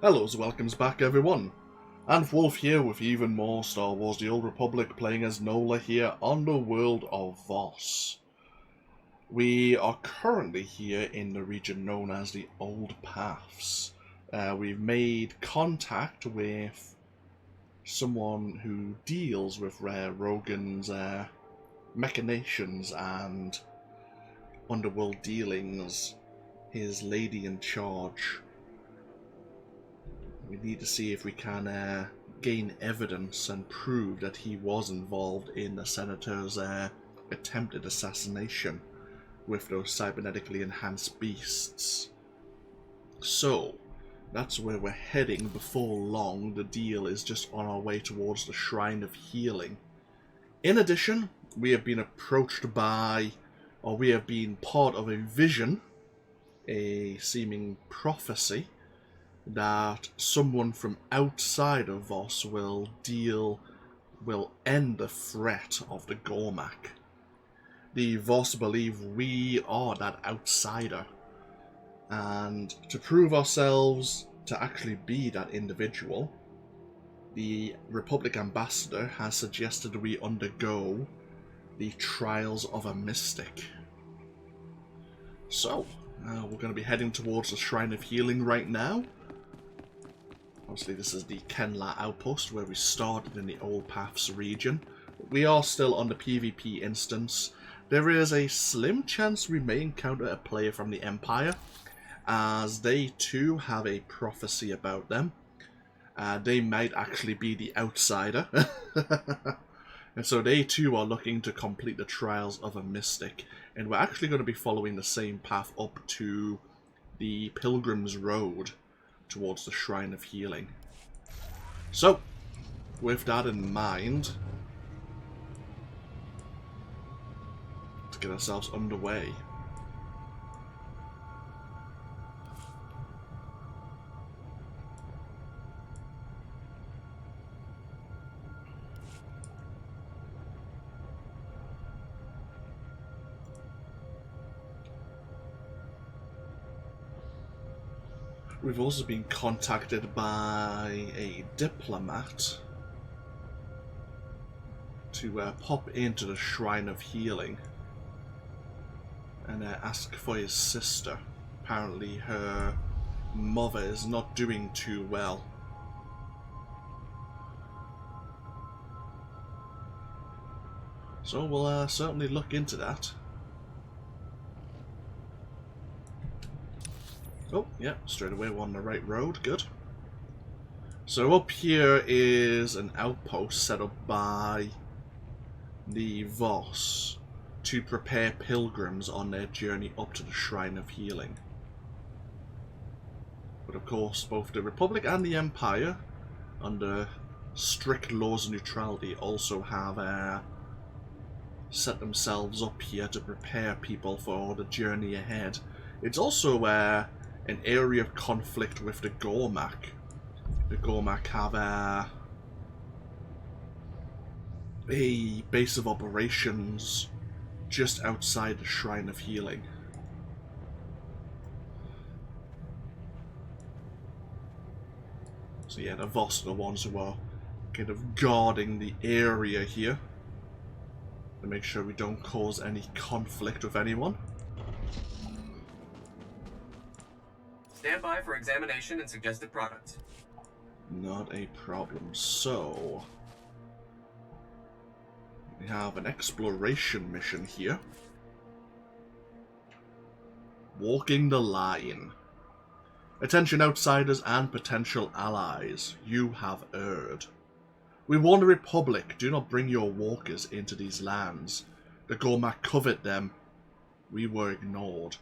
Hello's welcomes back everyone, and Wolf here with even more Star Wars The Old Republic, playing as Nola here on the world of Voss. We are currently here in the region known as the Old Paths. We've made contact with someone who deals with Rogan's machinations and underworld dealings, his lady in charge. We need to see if we can gain evidence and prove that he was involved in the Senator's attempted assassination with those cybernetically enhanced beasts. So, that's where we're heading. Before long, the deal is just on our way towards the Shrine of Healing. In addition, we have been approached by, or we have been part of a vision, a seeming prophecy, that someone from outside of Voss will end the threat of the Gormak. The Voss believe we are that outsider, and to prove ourselves to actually be that individual, the Republic Ambassador has suggested we undergo the trials of a mystic. So, we're going to be heading towards the Shrine of Healing right now. Obviously, this is the Kenla outpost where we started in the Old Paths region. We are still on the PvP instance. There is a slim chance we may encounter a player from the Empire, as they too have a prophecy about them. They might actually be the outsider. And so they too are looking to complete the trials of a mystic. And we're actually going to be following the same path up to the Pilgrim's Road, towards the Shrine of Healing. So, with that in mind, let's get ourselves underway. We've also been contacted by a diplomat to pop into the Shrine of Healing and ask for his sister. Apparently her mother is not doing too well. So we'll certainly look into that. Oh, yeah, straight away we're on the right road, good. So up here is an outpost set up by the Voss to prepare pilgrims on their journey up to the Shrine of Healing. But of course, both the Republic and the Empire, under strict laws of neutrality, also have set themselves up here to prepare people for the journey ahead. It's also an area of conflict with the Gormak. The Gormak have a base of operations just outside the Shrine of Healing. So yeah, the Voss are the ones who are kind of guarding the area here to make sure we don't cause any conflict with anyone. Stand by for examination and suggested products. Not a problem. So, we have an exploration mission here. Walking the line. Attention outsiders and potential allies. You have erred. We warn the Republic, do not bring your walkers into these lands. The Gormak covet them. We were ignored.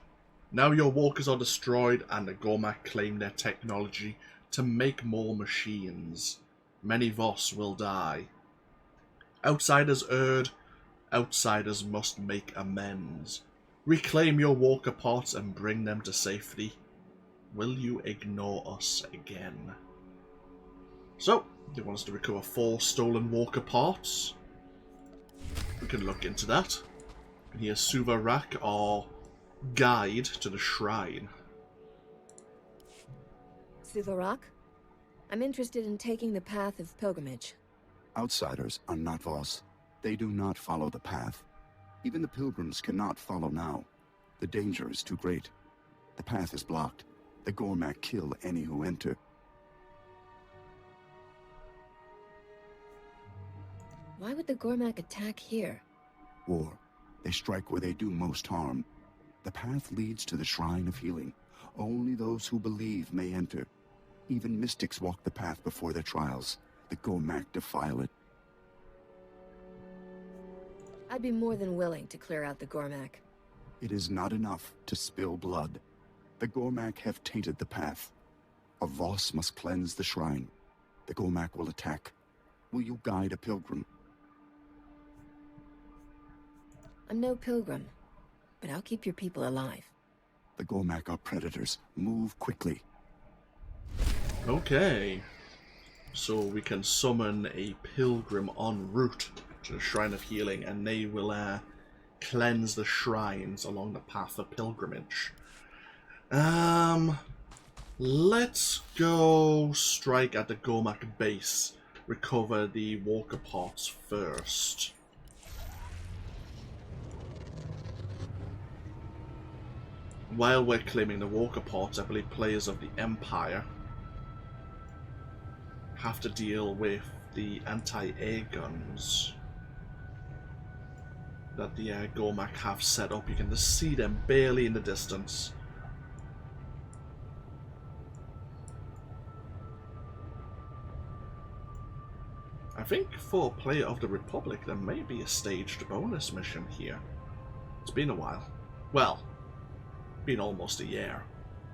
Now your walkers are destroyed, and the Gormak claim their technology to make more machines. Many Voss will die. Outsiders erred. Outsiders must make amends. Reclaim your walker parts and bring them to safety. Will you ignore us again? So, they want us to recover 4 stolen walker parts. We can look into that. And here's Suvarak, our guide to the shrine. Suvarak? I'm interested in taking the path of pilgrimage. Outsiders are not Voss. They do not follow the path. Even the pilgrims cannot follow now. The danger is too great. The path is blocked. The Gormak kill any who enter. Why would the Gormak attack here? War. They strike where they do most harm. The path leads to the Shrine of Healing. Only those who believe may enter. Even mystics walk the path before their trials. The Gormak defile it. I'd be more than willing to clear out the Gormak. It is not enough to spill blood. The Gormak have tainted the path. A Voss must cleanse the shrine. The Gormak will attack. Will you guide a pilgrim? I'm no pilgrim, but I'll keep your people alive. The Gormak are predators. Move quickly. Okay. So we can summon a pilgrim en route to the Shrine of Healing, and they will cleanse the shrines along the path of pilgrimage. Let's go strike at the Gormak base. Recover the walker parts first. While we're claiming the walker parts, I believe players of the Empire have to deal with the anti-air guns that the Gormak have set up. You can just see them barely in the distance. I think for a player of the Republic there may be a staged bonus mission here. It's been a while. Well, been almost a year,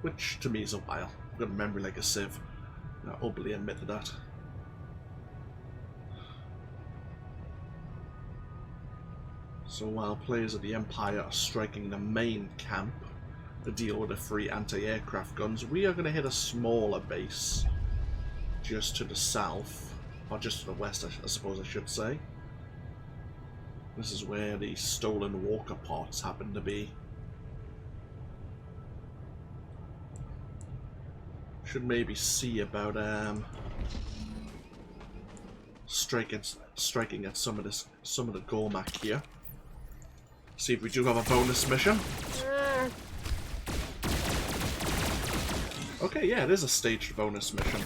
which to me is a while. I've got a memory like a sieve. I openly admit to that. So while players of the Empire are striking the main camp to deal with the free anti-aircraft guns, we are going to hit a smaller base just to the south, or just to the west, I suppose I should say. This is where the stolen walker parts happen to be. Should maybe see about striking at some of the Gormak here. See if we do have a bonus mission. Okay, yeah, it is a staged bonus mission.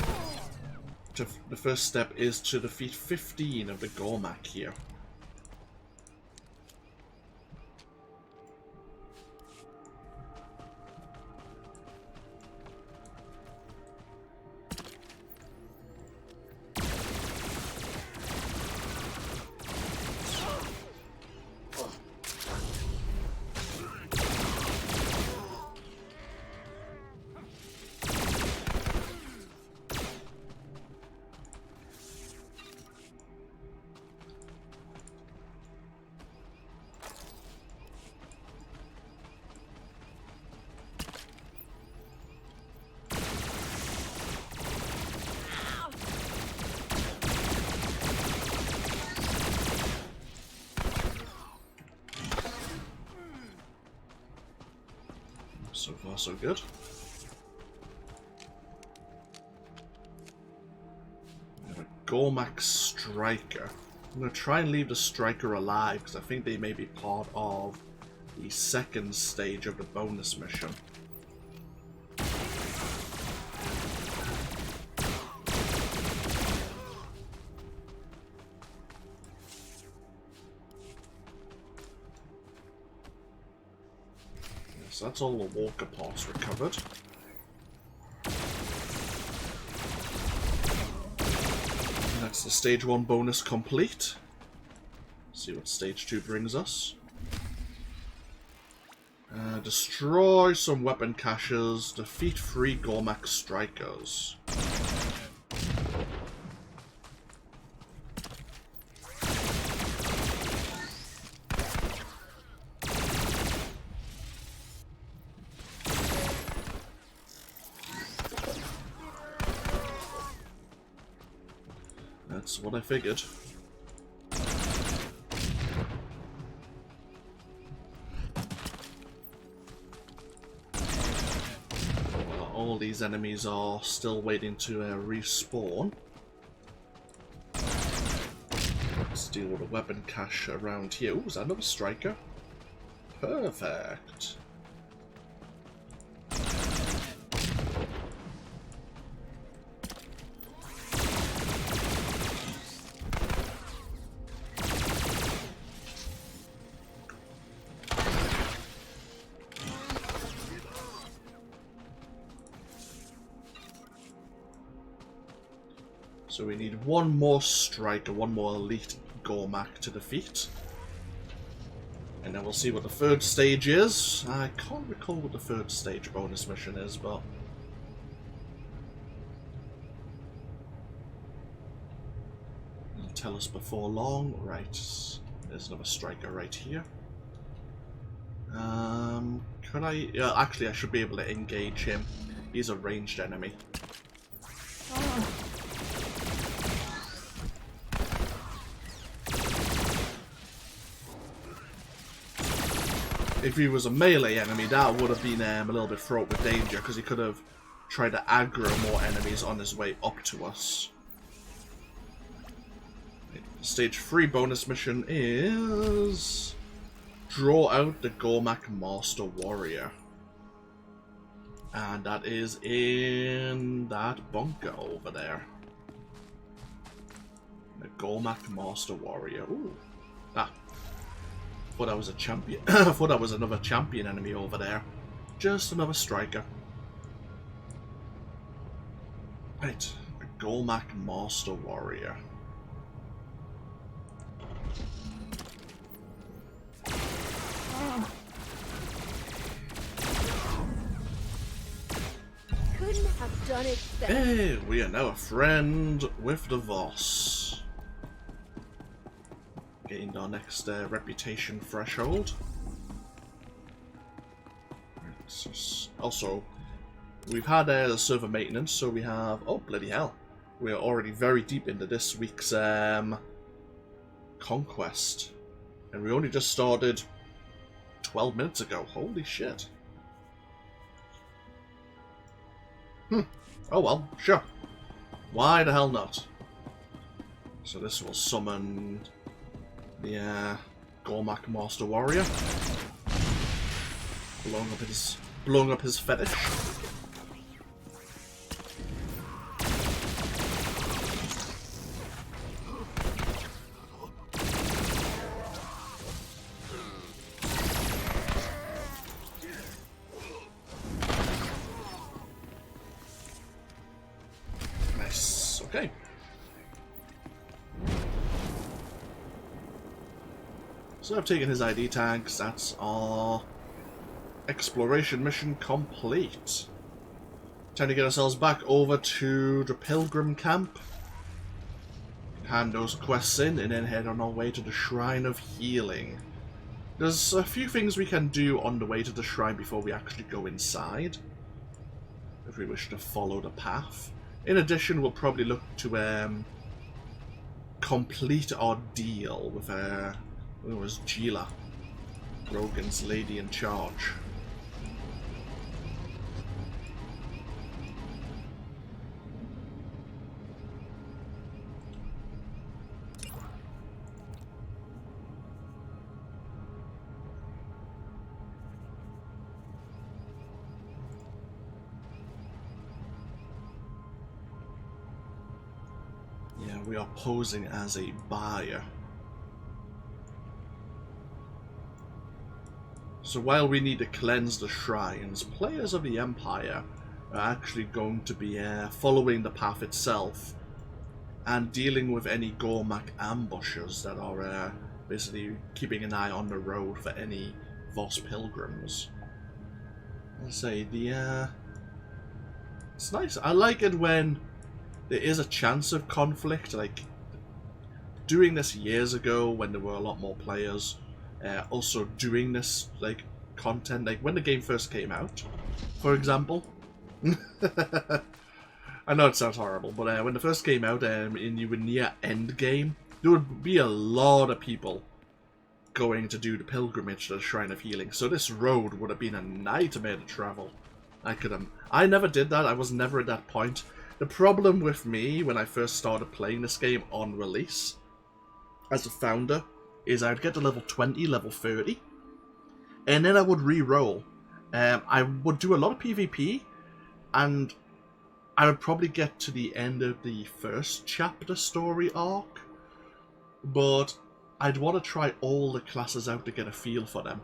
The first step is to defeat 15 of the Gormak here. So far, so good. We have a Gormak Striker. I'm going to try and leave the Striker alive because I think they may be part of the second stage of the bonus mission. So that's all the walker parts recovered. And that's the stage 1 bonus complete. See what stage 2 brings us. Destroy some weapon caches, defeat 3 Gormak strikers. That's what I figured. all these enemies are still waiting to respawn. Let's deal with a weapon cache around here. Ooh, is that another striker? Perfect. So we need one more striker, one more elite Gormak to defeat. And then we'll see what the third stage is. I can't recall what the third stage bonus mission is, but... it'll tell us before long. Right, there's another striker right here. Could I... yeah, actually I should be able to engage him. He's a ranged enemy. Oh. If he was a melee enemy, that would have been a little bit fraught with danger, because he could have tried to aggro more enemies on his way up to us. Stage 3 bonus mission is... draw out the Gormak Master Warrior. And that is in that bunker over there. The Gormak Master Warrior. Ooh. Ah. Thought that was a champion. I thought that was another champion enemy over there. Just another striker. Right. The Gormak Master Warrior. Couldn't have done it better. Hey, we are now a friend with the Voss. Gained our next reputation threshold. Also, we've had server maintenance, so we have... oh, bloody hell. We are already very deep into this week's conquest. And we only just started 12 minutes ago. Holy shit. Oh well, sure. Why the hell not? So this will summon the Gormak Master Warrior. Blowing up his fetish. Nice. Okay. So I've taken his ID tags. That's our exploration mission complete. Time to get ourselves back over to the Pilgrim Camp. Hand those quests in and then head on our way to the Shrine of Healing. There's a few things we can do on the way to the shrine before we actually go inside, if we wish to follow the path. In addition, we'll probably look to complete our deal with it was Gila, Rogan's lady in charge. Yeah, we are posing as a buyer. So while we need to cleanse the shrines, players of the Empire are actually going to be following the path itself and dealing with any Gormak ambushes that are basically keeping an eye on the road for any Voss pilgrims. I'll say it's nice. I like it when there is a chance of conflict, like doing this years ago when there were a lot more players. Also doing this like content, like when the game first came out, for example. I know it sounds horrible, but when it first came out and you were near end game, there would be a lot of people going to do the pilgrimage to the Shrine of Healing. So this road would have been a nightmare to travel. I never did that. I was never at that point. The problem with me when I first started playing this game on release, as a founder, is I'd get to level 20, level 30, and then I would re-roll. I would do a lot of PvP, and I would probably get to the end of the first chapter story arc, but I'd want to try all the classes out to get a feel for them.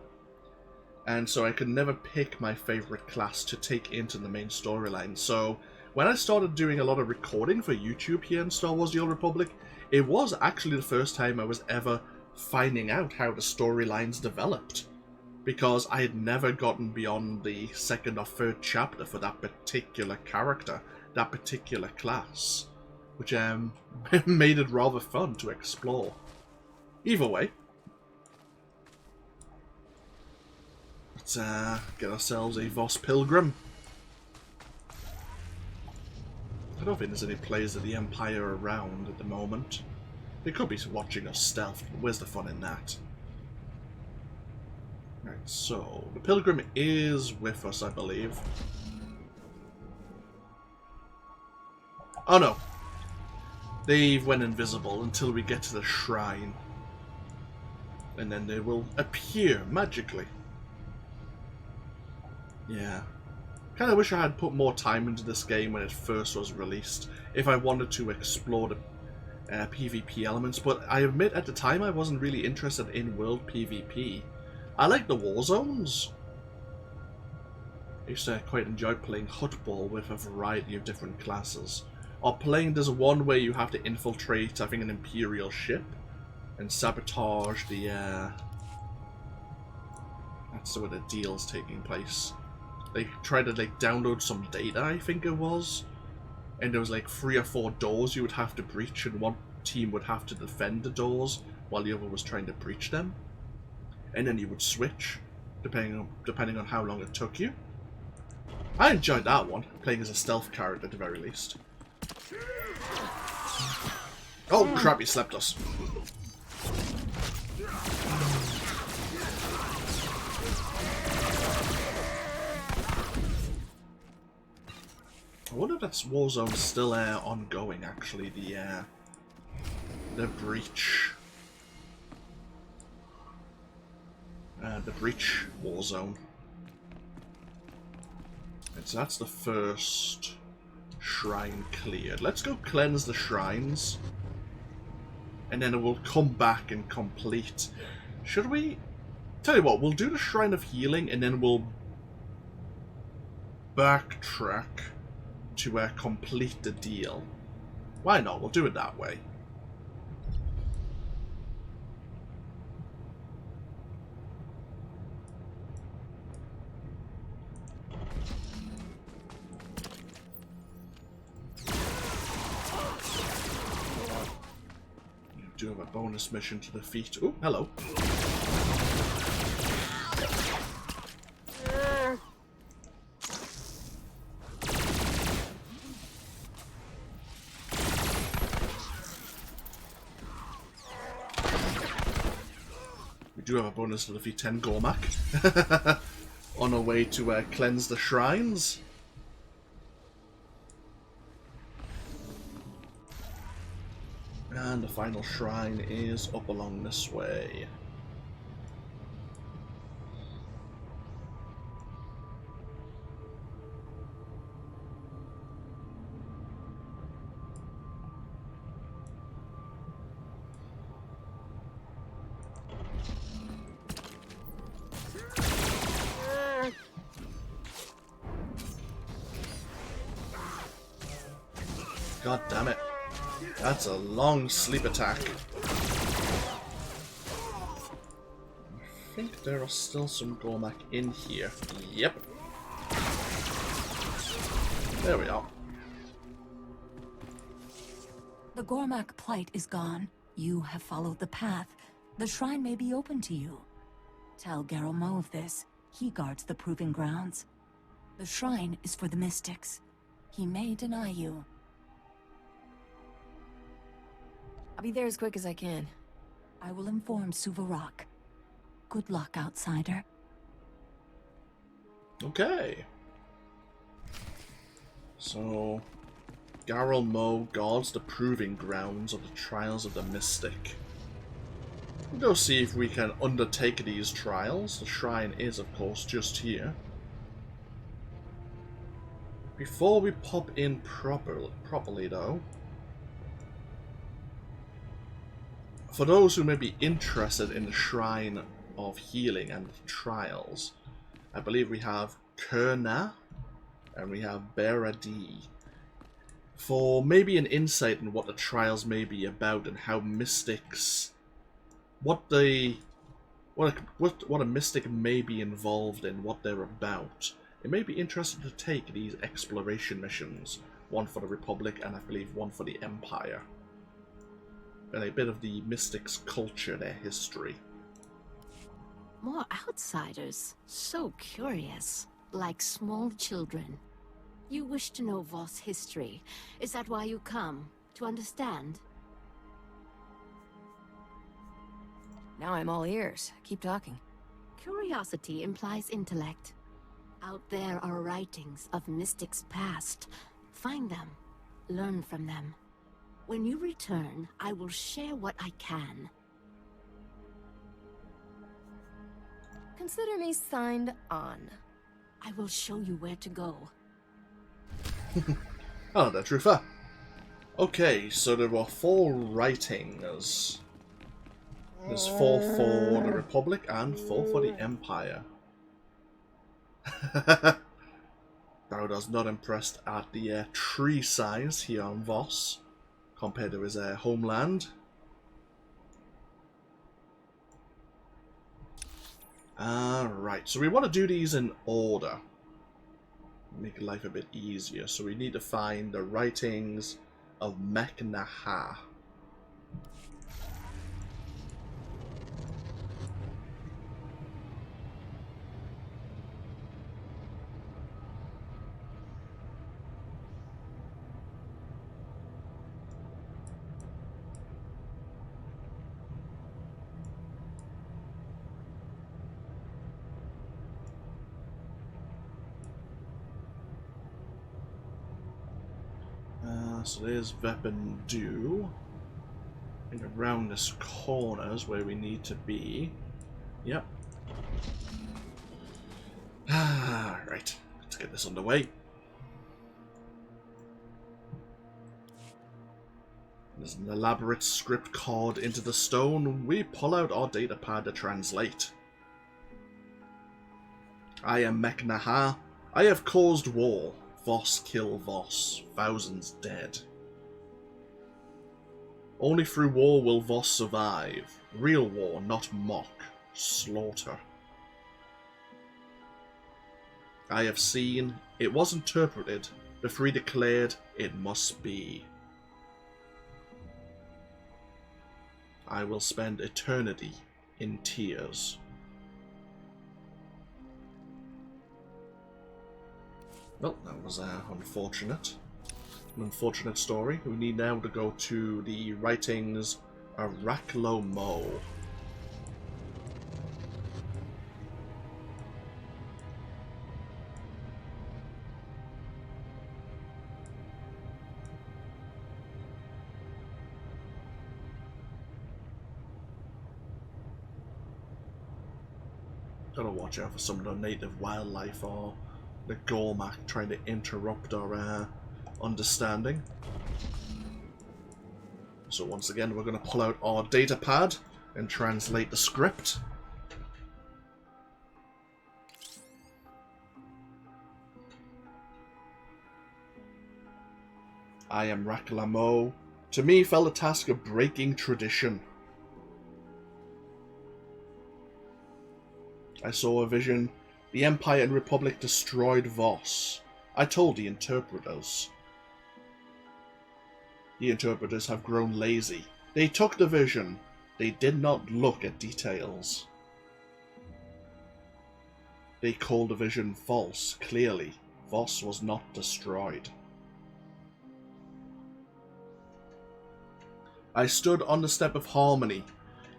And so I could never pick my favourite class to take into the main storyline. So when I started doing a lot of recording for YouTube here in Star Wars The Old Republic, it was actually the first time I was ever finding out how the storylines developed. Because I had never gotten beyond the second or third chapter for that particular character, that particular class. Which made it rather fun to explore. Either way, let's get ourselves a Voss Pilgrim. I don't think there's any players of the Empire around at the moment. They could be watching us stealth, but where's the fun in that? Right, so the Pilgrim is with us, I believe. Oh no. They went invisible until we get to the shrine. And then they will appear magically. Yeah. Kind of wish I had put more time into this game when it first was released, if I wanted to explore the PvP elements, but I admit at the time I wasn't really interested in world PvP. I like the war zones. I used to quite enjoy playing Hutball with a variety of different classes. Or playing, there's one where you have to infiltrate, I think, an Imperial ship and sabotage the, that's where the deal's taking place. They tried to, like, download some data, I think it was. And there was, like, 3 or 4 doors you would have to breach, and one team would have to defend the doors while the other was trying to breach them. And then you would switch, depending on how long it took you. I enjoyed that one, playing as a stealth character at the very least. Oh crap, he slept us. I wonder if that war zone's still ongoing, actually, the breach. The breach war zone. And so that's the first shrine cleared. Let's go cleanse the shrines. And then it will come back and complete. Should we? Tell you what, we'll do the Shrine of Healing and then we'll backtrack to complete the deal. Why not? We'll do it that way. You do have a bonus mission to defeat. Oh, hello. We do have a bonus to defeat 10 Gormak on our way to cleanse the shrines. And the final shrine is up along this way. God damn it. That's a long sleep attack. I think there are still some Gormak in here. Yep. There we are. The Gormak plight is gone. You have followed the path. The shrine may be open to you. Tell Garromo of this. He guards the proving grounds. The shrine is for the mystics. He may deny you. I'll be there as quick as I can. I will inform Suvarok. Good luck, outsider. Okay. So, Garel Mo guards the proving grounds of the trials of the mystic. We'll go see if we can undertake these trials. The shrine is, of course, just here. Before we pop in properly though, for those who may be interested in the Shrine of Healing and Trials, I believe we have Kurna and we have Beradi. For maybe an insight in what the trials may be about and how mystics, what a mystic may be involved in, what they're about. It may be interesting to take these exploration missions, one for the Republic and I believe one for the Empire, and a bit of the mystics' culture, their history. More outsiders. So curious. Like small children. You wish to know Voss history. Is that why you come? To understand? Now I'm all ears. Keep talking. Curiosity implies intellect. Out there are writings of mystics past. Find them. Learn from them. When you return, I will share what I can. Consider me signed on. I will show you where to go. Oh, the truther. Okay, so there were 4 writings. There's 4 for the Republic and 4 for the Empire. Barodar's not impressed at the tree size here on Voss compared to his homeland. Right, so we want to do these in order. Make life a bit easier. So we need to find the writings of Meknaha. So there's Vependu. And around this corner is where we need to be. Yep. Right, let's get this underway. There's an elaborate script carved into the stone. We pull out our datapad to translate. I am Meknaha. I have caused war. Voss kill Voss. Thousands dead. Only through war will Voss survive. Real war, not mock. Slaughter. I have seen. It was interpreted. The three declared it must be. I will spend eternity in tears. Well, that was unfortunate. An unfortunate story. We need now to go to the writings of Raklo Mo. Gotta watch out for some of the native wildlife or the Gormak trying to interrupt our understanding. So once again, we're going to pull out our datapad and translate the script. I am Raklamo. To me fell the task of breaking tradition. I saw a vision. The Empire and Republic destroyed Voss. I told the interpreters. The interpreters have grown lazy. They took the vision. They did not look at details. They called the vision false, clearly. Voss was not destroyed. I stood on the step of harmony.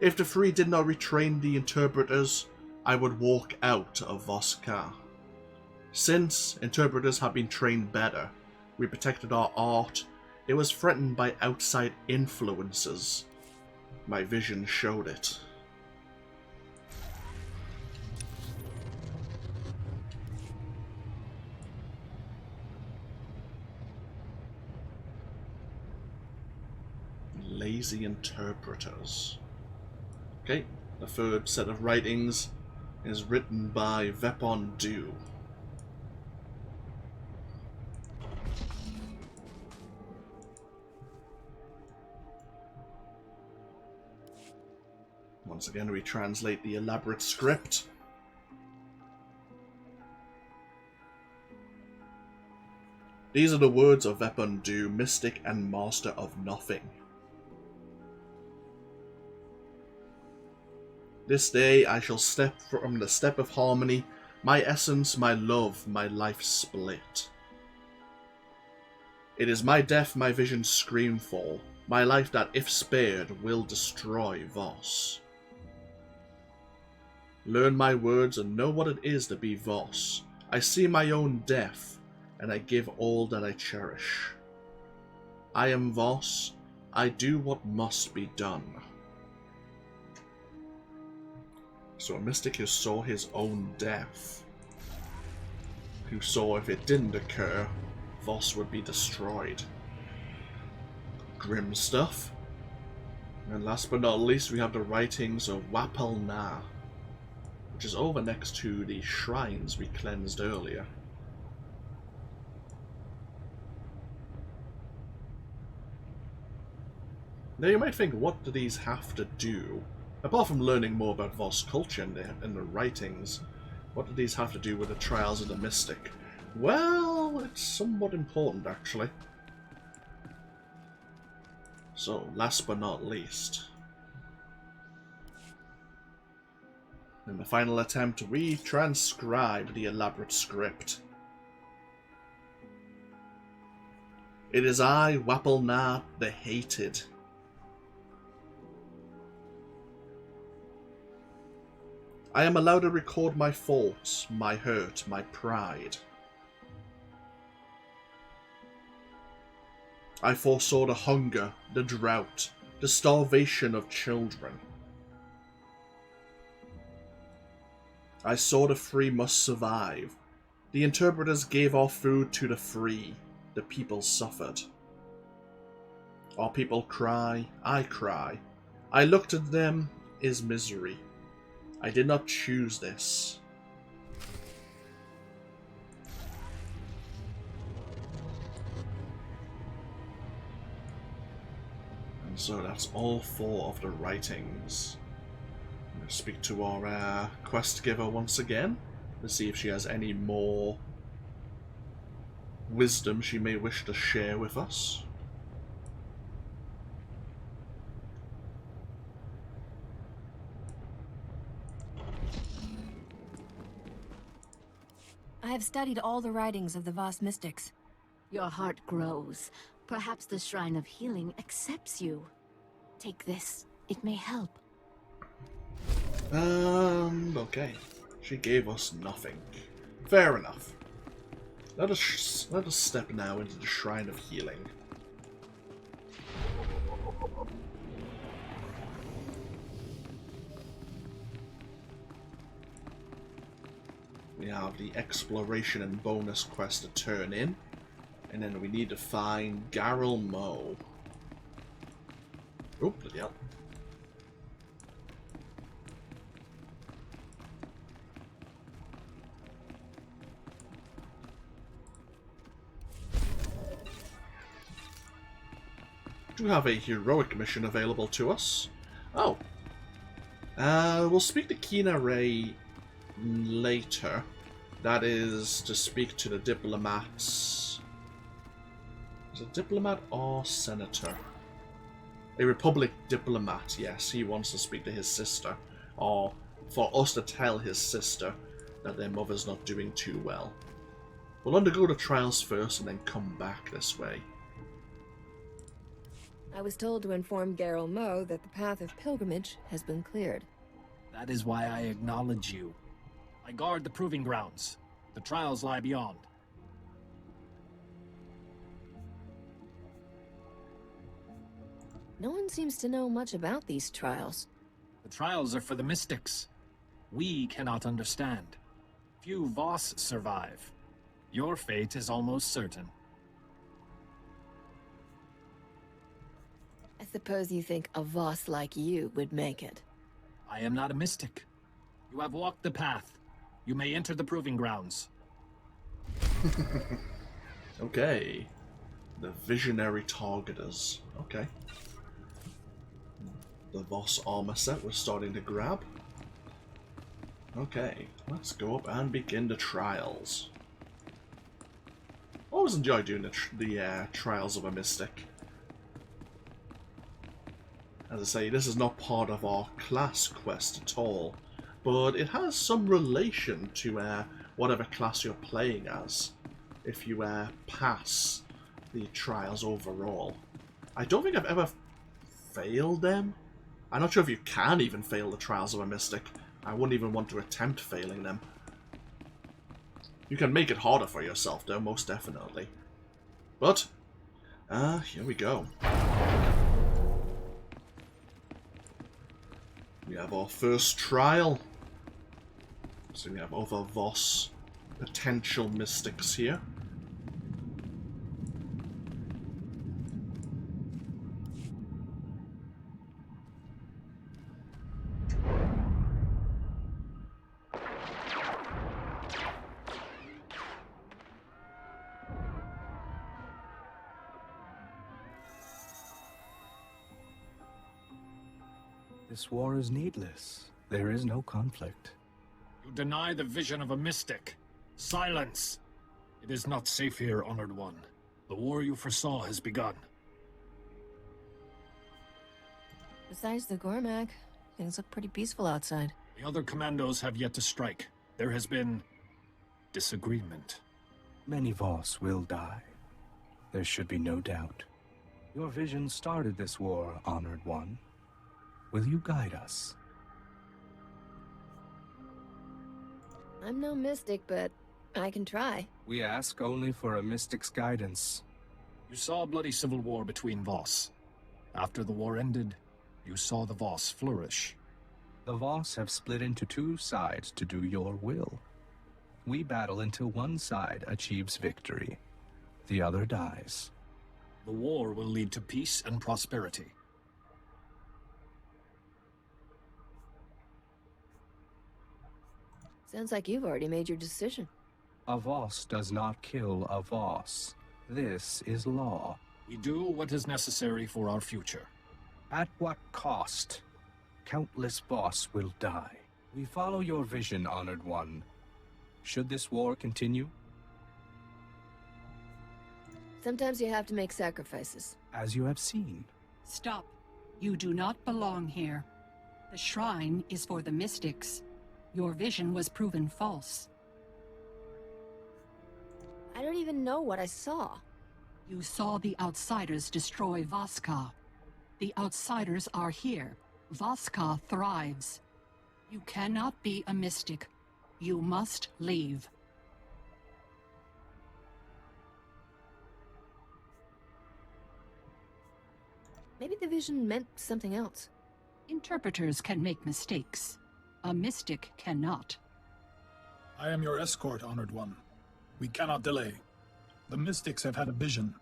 If the three did not retrain the interpreters, I would walk out of Voska. Since interpreters have been trained better, We protected our art. It was threatened by outside influences. My vision showed it. Lazy interpreters. Okay, the third set of writings is written by Vepon Du. Once again, we translate the elaborate script. These are the words of Vepon Du, mystic and master of nothing. This day I shall step from the step of harmony, my essence, my love, my life split. It is my death my visions scream for, my life that, if spared, will destroy Voss. Learn my words and know what it is to be Voss. I see my own death, and I give all that I cherish. I am Voss, I do what must be done. So a mystic who saw his own death, who saw if it didn't occur, Voss would be destroyed. Grim stuff. And last but not least, we have the writings of Wapel Na, which is over next to the shrines we cleansed earlier. Now you might think, what do these have to do? Apart from learning more about Voss culture in the writings, what do these have to do with the trials of the mystic? Well, it's somewhat important, actually. So, last but not least, in the final attempt, we transcribe the elaborate script. It is I, Wapel Na, the Hated. I am allowed to record my faults, my hurt, my pride. I foresaw the hunger, the drought, the starvation of children. I saw the free must survive. The interpreters gave our food to the free. The people suffered. Our people cry, I cry. I looked at them, is misery. I did not choose this. And so that's all 4 of the writings. I'm going to speak to our quest giver once again to see if she has any more wisdom she may wish to share with us. I have studied all the writings of the Voss mystics. Your heart grows. Perhaps the Shrine of Healing accepts you. Take this. It may help. Okay. She gave us nothing. Fair enough. Let us step now into the Shrine of Healing. We have the exploration and bonus quest to turn in, and then we need to find Garel Mo. Oh, bloody hell. Do have a heroic mission available to us. Oh. We'll speak to Kina Ray later. That is to speak to the diplomats. Is it diplomat or senator? A Republic diplomat, yes. He wants to speak to his sister. Or for us to tell his sister that their mother's not doing too well. We'll undergo the trials first and then come back this way. I was told to inform Garel Mo that the path of pilgrimage has been cleared. That is why I acknowledge you. I guard the proving grounds. The trials lie beyond. No one seems to know much about these trials. The trials are for the mystics. We cannot understand. Few Voss survive. Your fate is almost certain. I suppose you think a Voss like you would make it. I am not a mystic. You have walked the path. You may enter the proving grounds. Okay. The visionary targeters. Okay. The Voss armor set we're starting to grab. Okay, let's go up and begin the trials. Always enjoy doing the trials of a mystic. As I say, this is not part of our class quest at all, but it has some relation to whatever class you're playing as, if you pass the trials overall. I don't think I've ever failed them. I'm not sure if you can even fail the trials of a mystic. I wouldn't even want to attempt failing them. You can make it harder for yourself though, most definitely. But, here we go. We have our first trial. So we have other Voss potential mystics here. This war is needless. There is no conflict. You deny the vision of a mystic. Silence! It is not safe here, Honored One. The war you foresaw has begun. Besides the Gormak, things look pretty peaceful outside. The other commandos have yet to strike. There has been disagreement. Many Voss will die. There should be no doubt. Your vision started this war, Honored One. Will you guide us? I'm no mystic, but I can try. We ask only for a mystic's guidance. You saw a bloody civil war between Voss. After the war ended, you saw the Voss flourish. The Voss have split into two sides to do your will. We battle until one side achieves victory. The other dies. The war will lead to peace and prosperity. Sounds like you've already made your decision. A Voss does not kill a Voss. This is law. We do what is necessary for our future. At what cost? Countless Voss will die. We follow your vision, Honored One. Should this war continue? Sometimes you have to make sacrifices. As you have seen. Stop. You do not belong here. The shrine is for the mystics. Your vision was proven false. I don't even know what I saw. You saw the Outsiders destroy Voska. The Outsiders are here. Voska thrives. You cannot be a mystic. You must leave. Maybe the vision meant something else. Interpreters can make mistakes. A mystic cannot. I am your escort, Honored One. We cannot delay. The mystics have had a vision.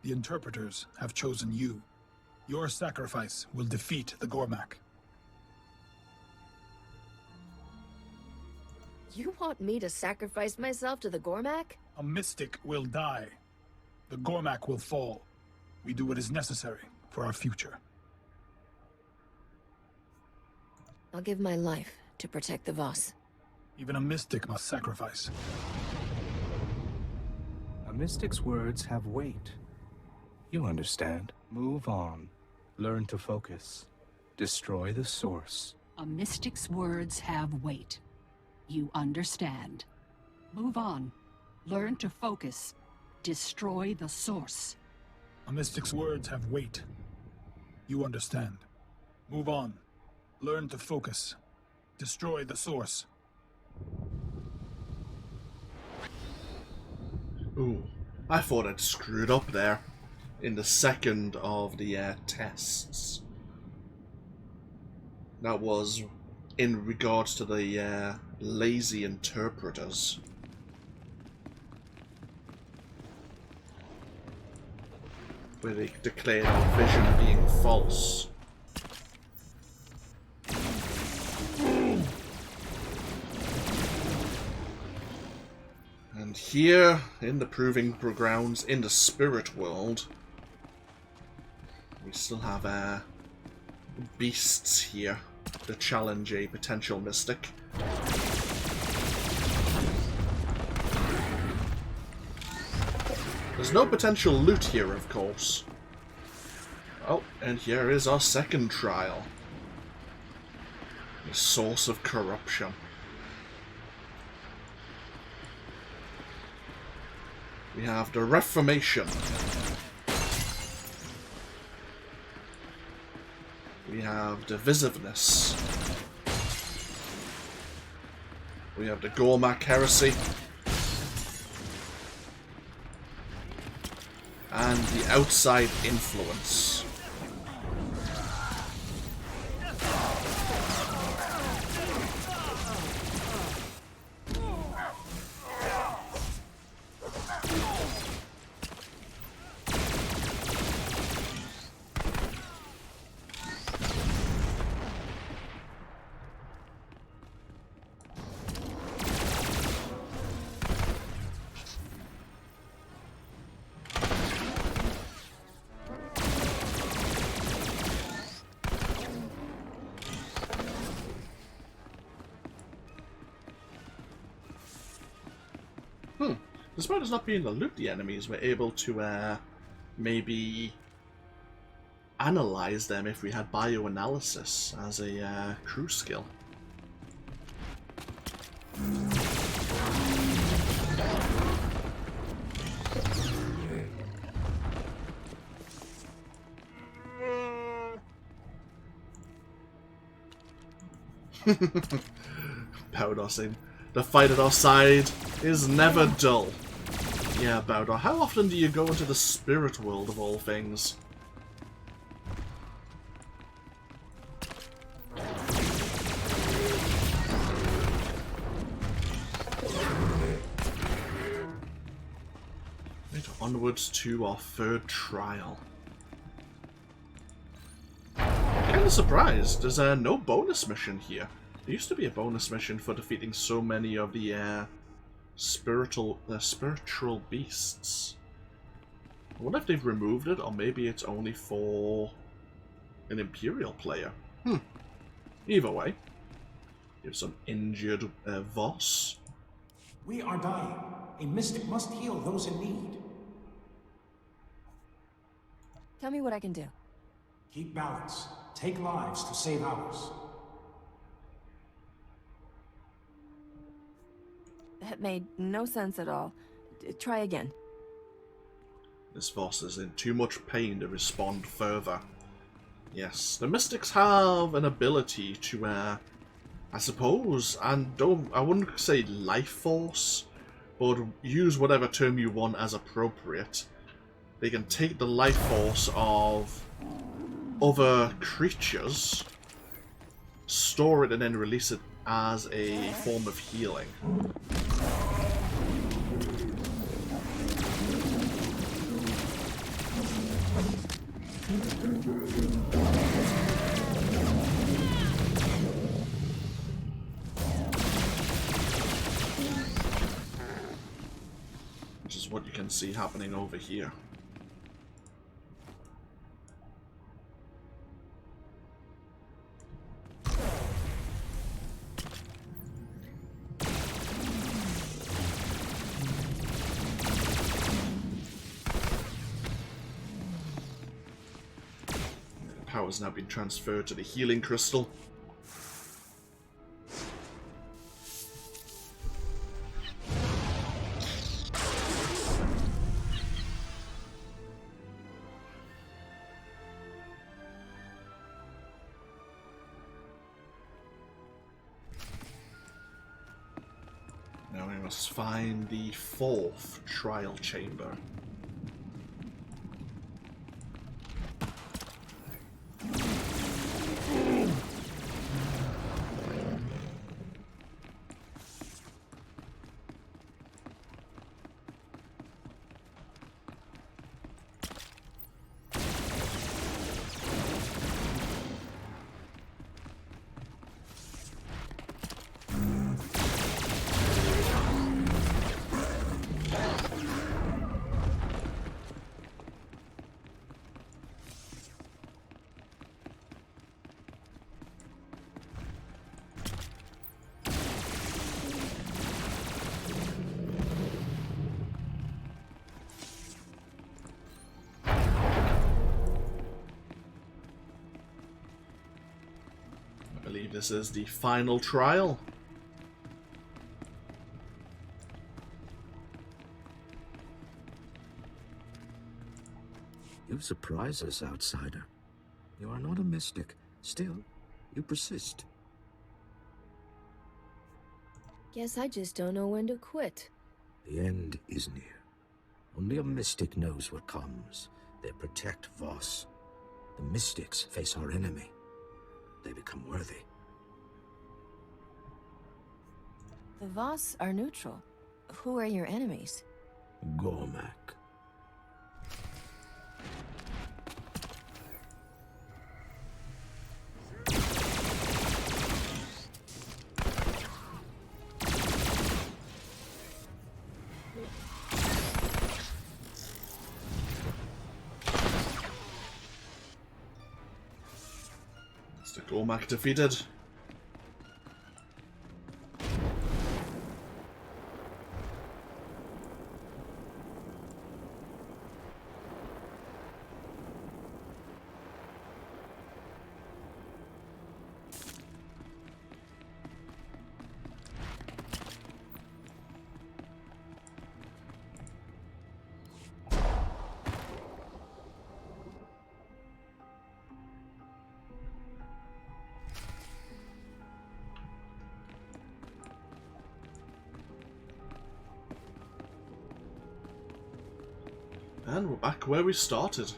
The interpreters have chosen you. Your sacrifice will defeat the Gormak. You want me to sacrifice myself to the Gormak? A mystic will die. The Gormak will fall. We do what is necessary for our future. I'll give my life to protect the Voss. Even a mystic must sacrifice. A mystic's words have weight. You understand. Move on. Learn to focus. Destroy the source. A mystic's words have weight. You understand. Move on. Learn to focus. Destroy the source. A mystic's words have weight. You understand. Move on. Learn to focus. Destroy the source. Ooh, I thought I'd screwed up there. in the second of the tests. That was in regards to the lazy interpreters. Where they declared our vision being false. And here, in the proving grounds, in the spirit world, we still have beasts here to challenge a potential mystic. There's no potential loot here, of course. Oh, and here is our second trial. The source of corruption. We have the Reformation. We have divisiveness. We have the Gormak heresy. And the outside influence. Despite us not being able to loot the enemies, we're able to maybe analyze them if we had bioanalysis as a crew skill. Powder saying, the fight at our side is never dull. Yeah, Bowdor, how often do you go into the spirit world of all things? Right, onwards to our third trial. Kinda surprised, there's no bonus mission here. There used to be a bonus mission for defeating so many of the spiritual beasts. I wonder if they've removed it, or maybe it's only for an Imperial player. Either way, here's some injured Voss. We are dying. A mystic must heal those in need. Tell me what I can do. Keep balance. Take lives to save ours. That made no sense at all. Try again. This Voss is in too much pain to respond further. Yes, the mystics have an ability to, I suppose, and I wouldn't say life force, but use whatever term you want as appropriate. They can take the life force of other creatures, store it, and then release it as a form of healing. Which is what you can see happening over here. Power's now been transferred to the healing crystal. Now we must find the fourth trial chamber. this is the final trial. You surprise us, outsider. You are not a mystic. Still, you persist. Guess I just don't know when to quit. The end is near. Only a mystic knows what comes. They protect Voss. The mystics face our enemy. They become worthy. The Voss are neutral. Who are your enemies? Gormak. Mr. Gormak defeated. And we're back where we started.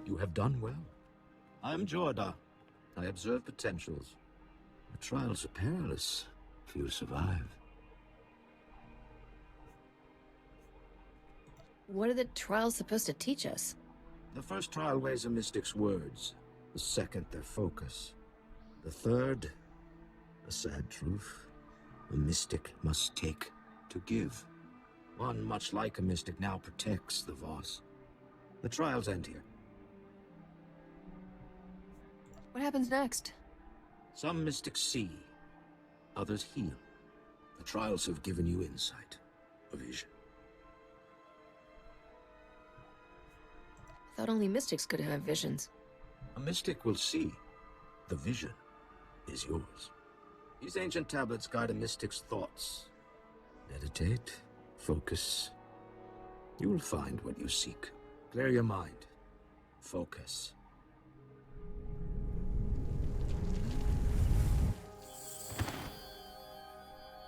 You have done well. I am Jorda. I observe potentials. The trials are perilous. Few survive. What are the trials supposed to teach us? The first trial weighs a mystic's words. The second, their focus. The third, a sad truth. A mystic must take to give. One much like a mystic now protects the Voss. The trials end here. What happens next? Some mystics see, others heal. The trials have given you insight, a vision. I thought only mystics could have visions. A mystic will see. The vision is yours. These ancient tablets guide a mystic's thoughts. Meditate, focus. You will find what you seek. Clear your mind. Focus.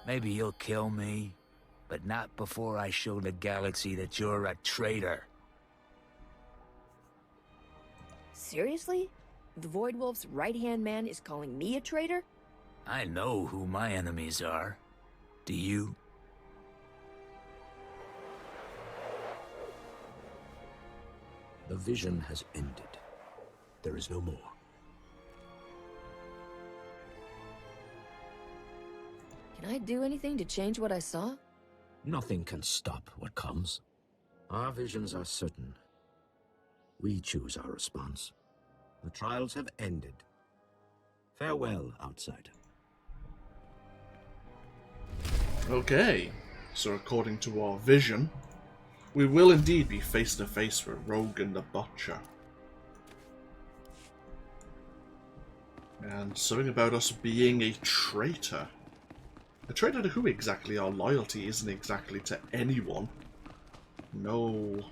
Maybe you'll kill me, but not before I show the galaxy that you're a traitor. Seriously? The Void Wolf's right-hand man is calling me a traitor? I know who my enemies are. Do you? The vision has ended. There is no more. Can I do anything to change what I saw? Nothing can stop what comes. Our visions are certain. We choose our response. The trials have ended. Farewell, outsider. Okay, so according to our vision, we will indeed be face to face with Rogan the Butcher. And something about us being a traitor. A traitor to who exactly? Our loyalty isn't exactly to anyone. No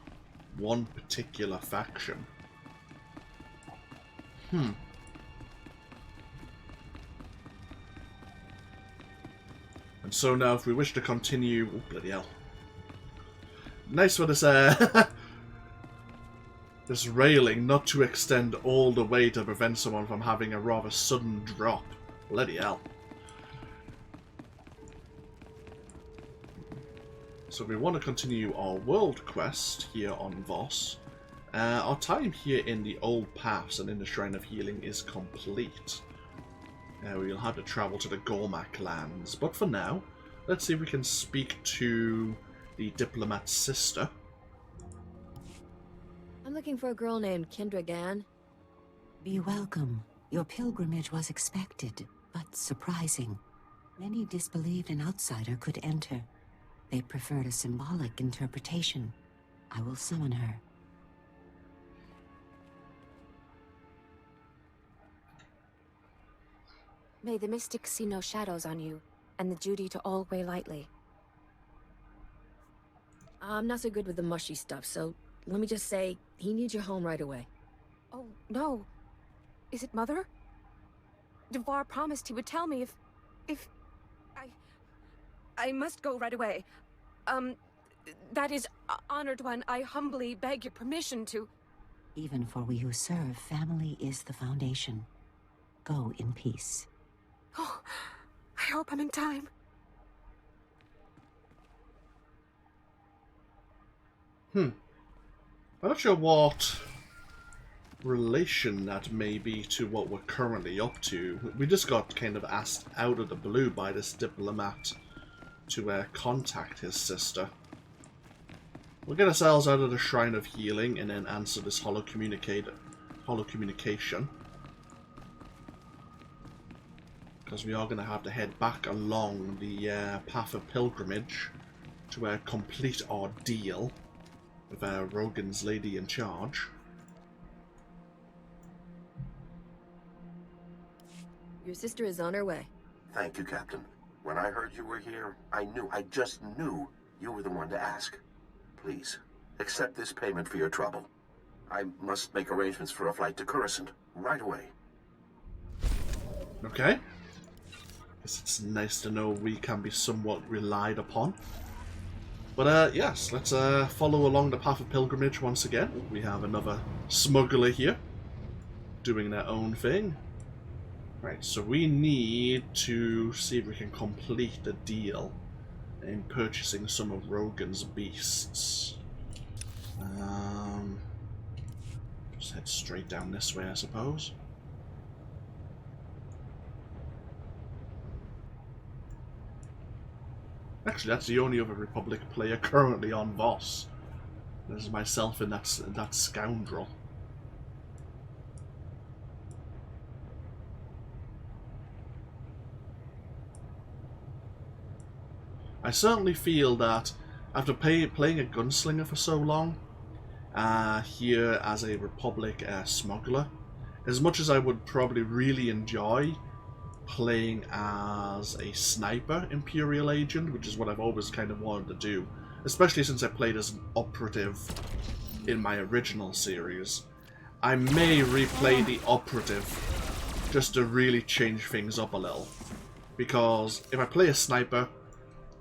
one particular faction. And so now if we wish to continue... Oh, bloody hell. Nice for this, this railing not to extend all the way to prevent someone from having a rather sudden drop. Bloody hell. So we want to continue our world quest here on Voss. Our time here in the Old Pass and in the Shrine of Healing is complete. We'll have to travel to the Gormak lands, but for now, let's see if we can speak to the Diplomats Sister. I'm looking for a girl named Kendra Gann. Be welcome. Your pilgrimage was expected, but surprising. Many disbelieved an outsider could enter. They preferred a symbolic interpretation. I will summon her. May the mystics see no shadows on you, and the duty to all weigh lightly. I'm not so good with the mushy stuff, so let me just say, he needs your home right away. Oh, no. Is it Mother? Devar promised he would tell me if... I must go right away. That is, Honored One, I humbly beg your permission to... Even for we who serve, family is the foundation. Go in peace. Oh, I hope I'm in time. I'm not sure what relation that may be to what we're currently up to. We just got kind of asked out of the blue by this diplomat to contact his sister. We'll get ourselves out of the Shrine of Healing and then answer this hollow communication. Because we are going to have to head back along the path of pilgrimage to complete our deal with Rogan's lady in charge. Your sister is on her way. Thank you, Captain. When I heard you were here, I just knew you were the one to ask. Please, accept this payment for your trouble. I must make arrangements for a flight to Coruscant right away. Okay. Guess it's nice to know we can be somewhat relied upon. But yes, let's follow along the path of pilgrimage once again. We have another smuggler here, doing their own thing. Right, so we need to see if we can complete the deal in purchasing some of Rogan's beasts. Just head straight down this way, I suppose. Actually, that's the only other Republic player currently on Voss. There's myself and that scoundrel. I certainly feel that after playing a gunslinger for so long, here as a Republic smuggler, as much as I would probably really enjoy playing as a sniper Imperial agent, which is what I've always kind of wanted to do, especially since I played as an operative in my original series, I may replay the operative just to really change things up a little. Because if I play a sniper,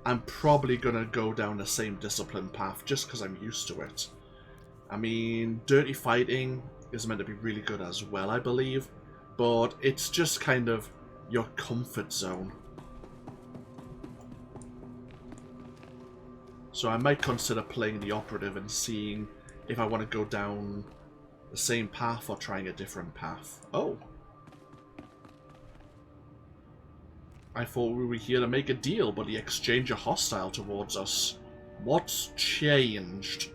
I'm probably going to go down the same discipline path just because I'm used to it. I mean, dirty fighting is meant to be really good as well, I believe, but it's just kind of your comfort zone. So I might consider playing the operative and seeing if I want to go down the same path or trying a different path. Oh. I thought we were here to make a deal, but the exchange are hostile towards us. What's changed?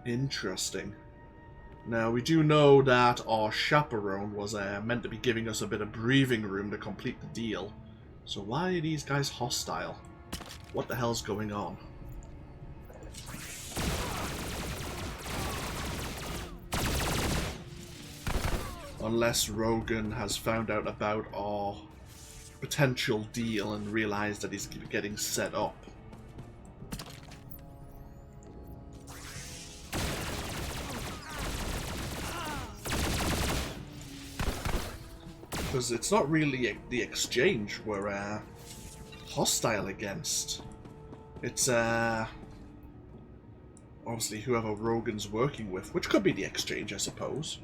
Interesting. Now, we do know that our chaperone was meant to be giving us a bit of breathing room to complete the deal. So why are these guys hostile? What the hell's going on? Unless Rogan has found out about our potential deal and realized that he's getting set up. Because it's not really the exchange we're hostile against. It's obviously whoever Rogan's working with, which could be the exchange, I suppose.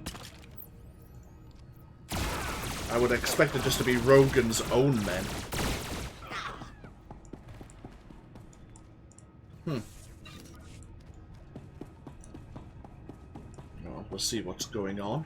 I would expect it just to be Rogan's own men. Well, we'll see what's going on.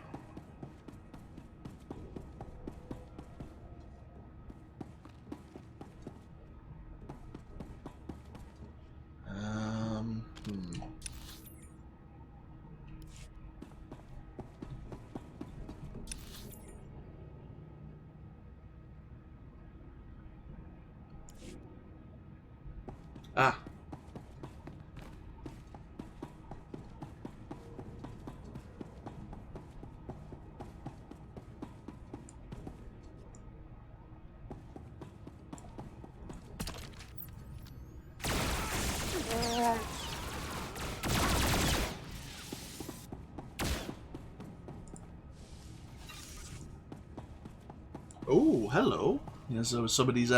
Oh, hello. Here's some of these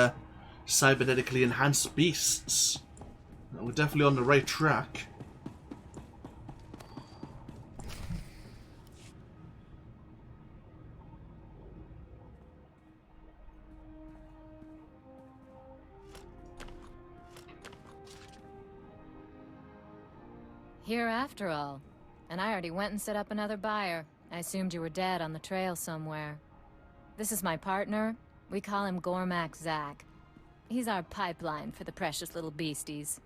cybernetically enhanced beasts. We're definitely on the right track. Here after all. And I already went and set up another buyer. I assumed you were dead on the trail somewhere. This is my partner. We call him Gormak Zak. He's our pipeline for the precious little beasties.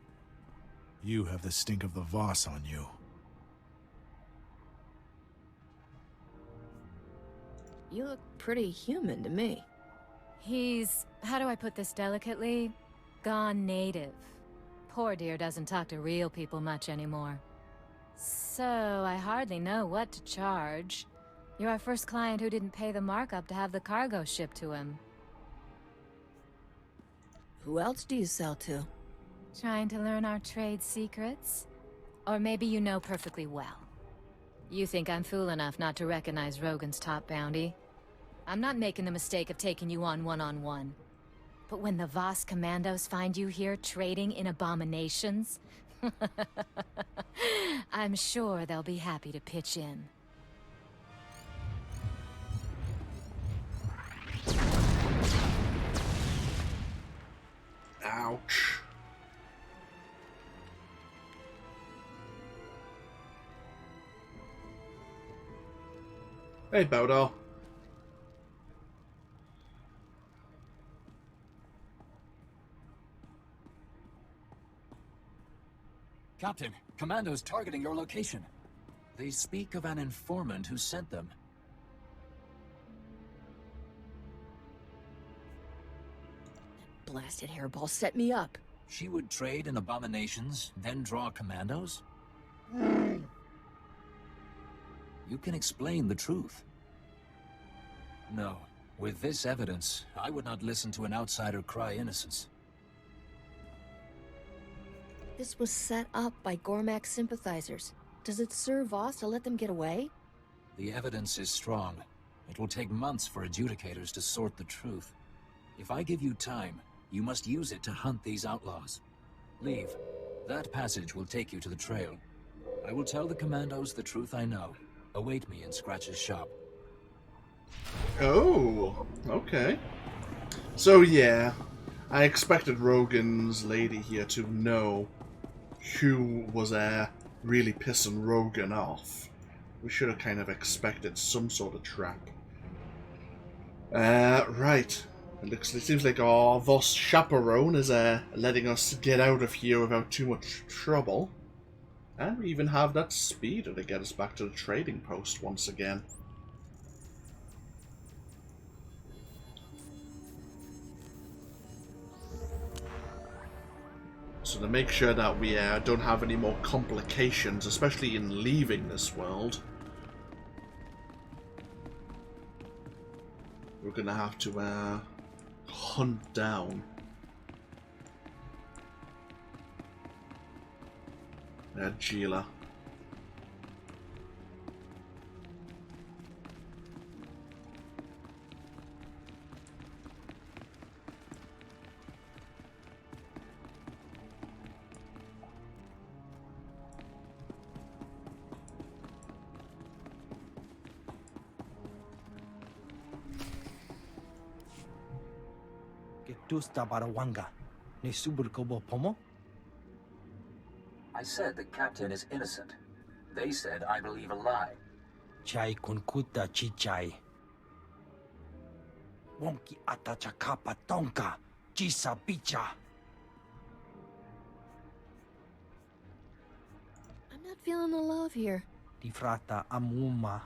You have the stink of the Voss on you. You look pretty human to me. He's, how do I put this delicately? Gone native. Poor dear doesn't talk to real people much anymore. So, I hardly know what to charge. You're our first client who didn't pay the markup to have the cargo shipped to him. Who else do you sell to? Trying to learn our trade secrets? Or maybe you know perfectly well. You think I'm fool enough not to recognize Rogan's top bounty? I'm not making the mistake of taking you on one-on-one. But when the Voss commandos find you here trading in abominations, I'm sure they'll be happy to pitch in. Ouch. Hey, Bodo. Captain, commandos targeting your location. They speak of an informant who sent them. Blasted hairball set me up. She would trade in abominations, then draw commandos? You can explain the truth. No, with this evidence, I would not listen to an outsider cry innocence. This was set up by Gormak's sympathizers. Does it serve Voss to let them get away? The evidence is strong. It will take months for adjudicators to sort the truth. If I give you time, you must use it to hunt these outlaws. Leave. That passage will take you to the trail. I will tell the commandos the truth I know. Await me in Scratch's shop. Oh, okay. So yeah, I expected Rogan's lady here to know who was really pissing Rogan off. We should have kind of expected some sort of trap. Right. It seems like our Voss chaperone is letting us get out of here without too much trouble. And we even have that speeder to get us back to the trading post once again. So to make sure that we don't have any more complications, especially in leaving this world, we're going to have to hunt down Gila. I said the captain is innocent. They said I believe a lie. Chai kunkuta chichai. Wonki atachakapa tonka. Chisa picha. I'm not feeling the love here. Difrata amuma.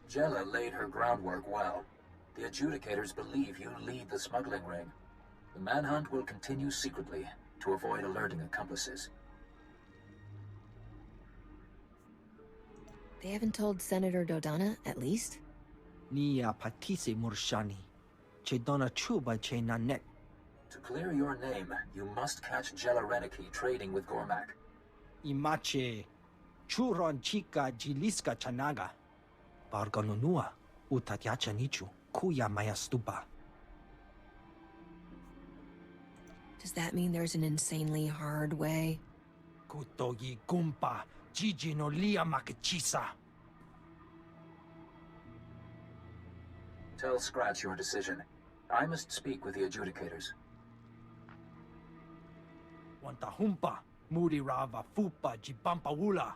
Jella laid her groundwork well. The adjudicators believe you lead the smuggling ring. The manhunt will continue secretly to avoid alerting accomplices. They haven't told Senator Dodonna, at least? Nia patise murshani. Chedona chuba chenanet. To clear your name, you must catch Jella Reneki trading with Gormak. Imache. Churon chica jiliska chanaga. Barganonua utatyacha nichu. kuya maya stupa. Does that mean there's an insanely hard way? Kutogi gumpa, Gigi no lia makachisa. Tell Scratch your decision. I must speak with the adjudicators. Wanta humpa, muri rava fupa jibampa wula.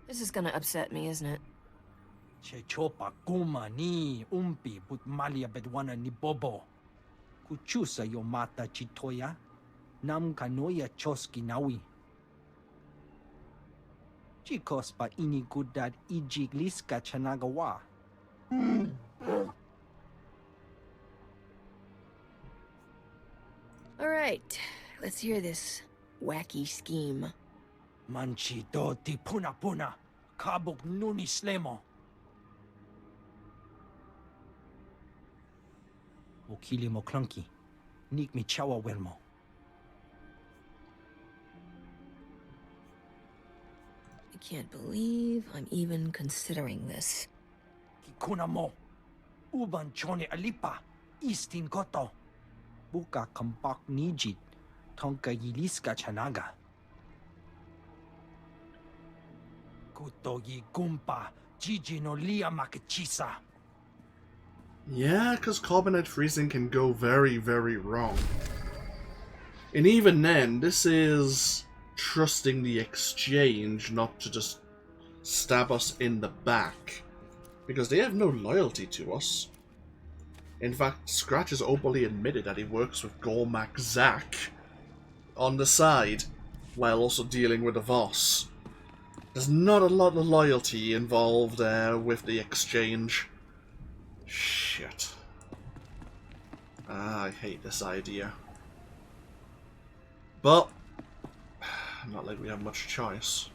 This is gonna upset me, isn't it? Che chopa kuma ni umpi but malia bedwana ni bobo. Kuchusa yo mata chitoya, nam kanoya choski nawi. Chikos pa ini gudad ijigliska chanagawa. Alright, let's hear this wacky scheme. Manchi do ti puna puna, kabuk nuni slemo. Okili mo clunky, nik mi chawa welmo. I can't believe I'm even considering this. Kikuna mo, uban chone alipa, istin koto. Buka kampak nijit, tonka yiliska chanaga. Kutogi gumpa, Gigi no lia makachisa. Yeah, because carbonate freezing can go very, very wrong. And even then, this is trusting the exchange not to just stab us in the back. Because they have no loyalty to us. In fact, Scratch has openly admitted that he works with Gormak Zack on the side, while also dealing with the Voss. There's not a lot of loyalty involved with the exchange. Shit. I hate this idea. But, not like we have much choice.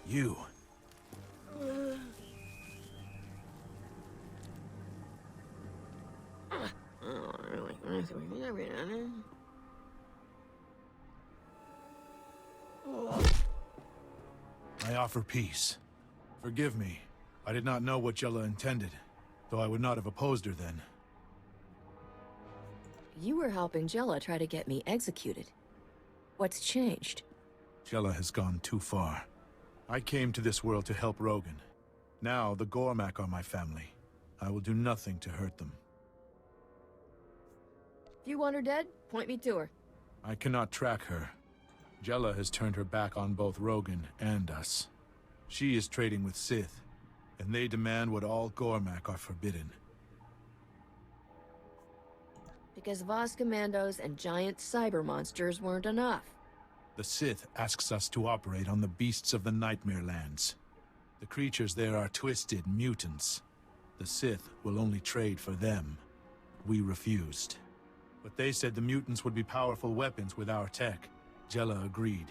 You. I offer peace. Forgive me. I did not know what Jella intended, though I would not have opposed her then. You were helping Jella try to get me executed. What's changed? Jella has gone too far. I came to this world to help Rogan. Now the Gormak are my family. I will do nothing to hurt them. If you want her dead, point me to her. I cannot track her. Jella has turned her back on both Rogan and us. She is trading with Sith, and they demand what all Gormak are forbidden. Because Voss commandos and giant cyber monsters weren't enough. The Sith asks us to operate on the beasts of the Nightmare Lands. The creatures there are twisted mutants. The Sith will only trade for them. We refused. But they said the mutants would be powerful weapons with our tech. Jella agreed.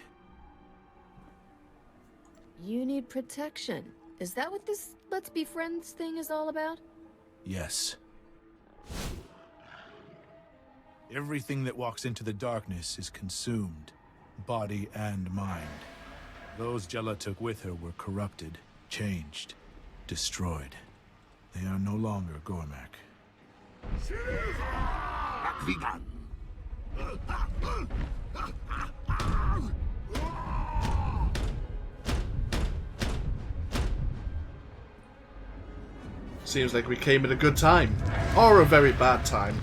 You need protection. Is that what this Let's Be Friends thing is all about? Yes. Everything that walks into the darkness is consumed, body and mind. Those Jella took with her were corrupted, changed, destroyed. They are no longer Gormak. Seems like we came at a good time. Or a very bad time.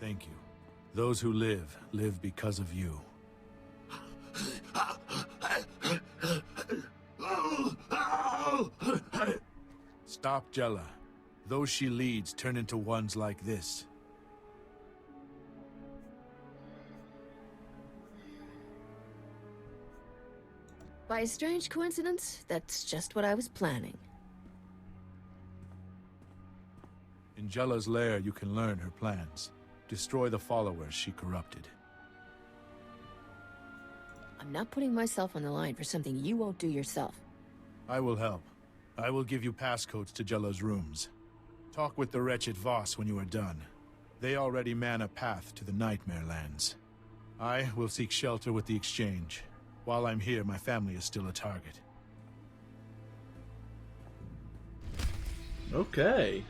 Thank you. Those who live, live because of you. Stop Jella. Those she leads turn into ones like this. By a strange coincidence, that's just what I was planning. In Jella's lair, you can learn her plans. Destroy the followers she corrupted. I'm not putting myself on the line for something you won't do yourself. I will help. I will give you passcodes to Jella's rooms. Talk with the wretched Voss when you are done. They already man a path to the Nightmare Lands. I will seek shelter with the Exchange. While I'm here, my family is still a target. Okay.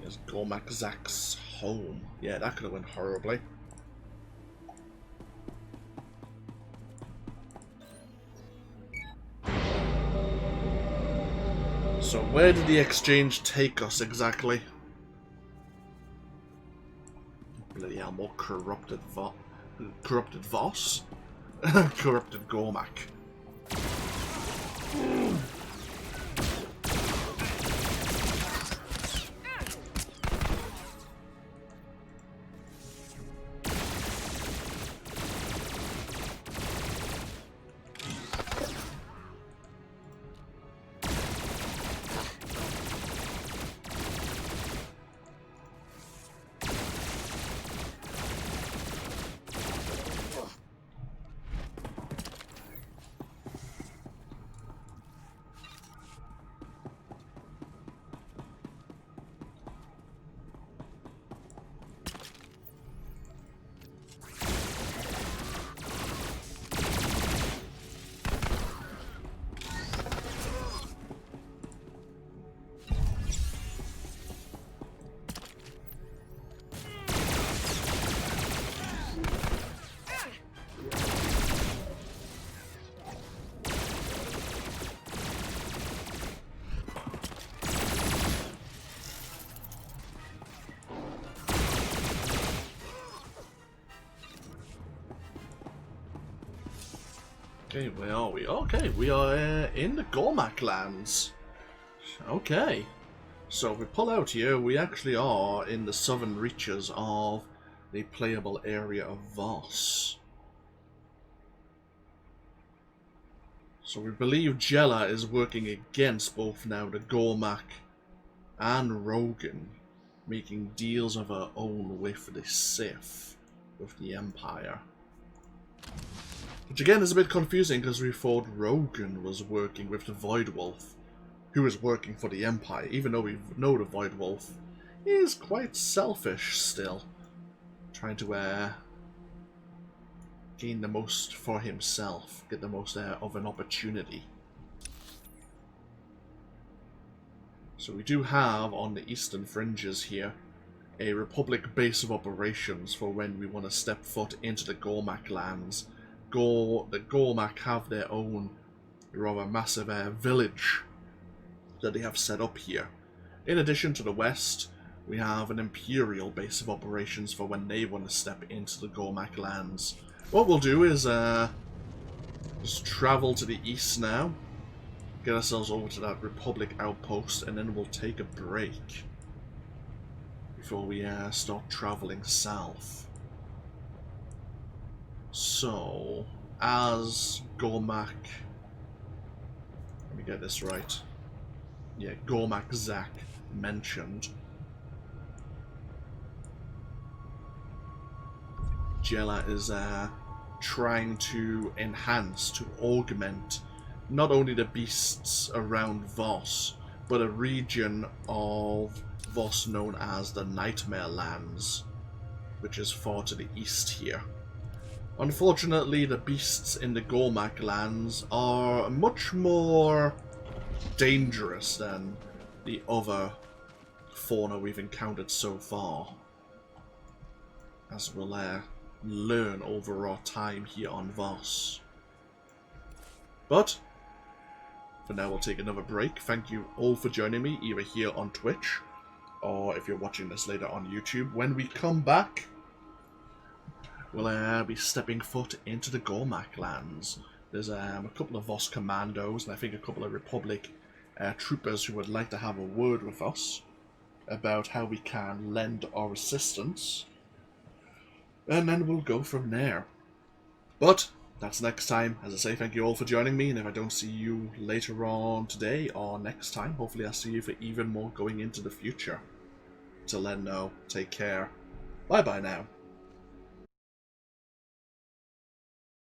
Here's Gormak Zak's home. Yeah, that could have went horribly. So where did the Exchange take us exactly? Bloody hell, more corrupted Voss? Corrupted Gormak. Okay, where are we? Okay, we are in the Gormak lands. Okay. So if we pull out here, we actually are in the southern reaches of the playable area of Voss. So we believe Jella is working against both now the Gormak and Rogan, making deals of her own with the Sith, with the Empire. Which again is a bit confusing because we thought Rogan was working with the Void Wolf, who is working for the Empire, even though we know the Void Wolf is quite selfish still, trying to gain the most for himself, get the most of an opportunity. So we do have on the eastern fringes here a Republic base of operations for when we want to step foot into the Gormak lands. The Gormak have their own rather massive village that they have set up here. In addition to the west, we have an Imperial base of operations for when they want to step into the Gormak lands. What we'll do is just travel to the east now, get ourselves over to that Republic outpost, and then we'll take a break before we start traveling south. So, as Gormak... Let me get this right. Yeah, Gormak Zak mentioned, Jella is trying to enhance, to augment, not only the beasts around Voss, but a region of Voss known as the Nightmare Lands, which is far to the east here. Unfortunately, the beasts in the Gormak lands are much more dangerous than the other fauna we've encountered so far, as we'll learn over our time here on Voss. But for now, we'll take another break. Thank you all for joining me, either here on Twitch, or if you're watching this later on YouTube. When we come back, we'll be stepping foot into the Gormak lands. There's a couple of Voss commandos, and I think a couple of Republic troopers who would like to have a word with us about how we can lend our assistance. And then we'll go from there. But that's next time. As I say, thank you all for joining me, and if I don't see you later on today or next time, hopefully I'll see you for even more going into the future. Till then, though, take care. Bye-bye now.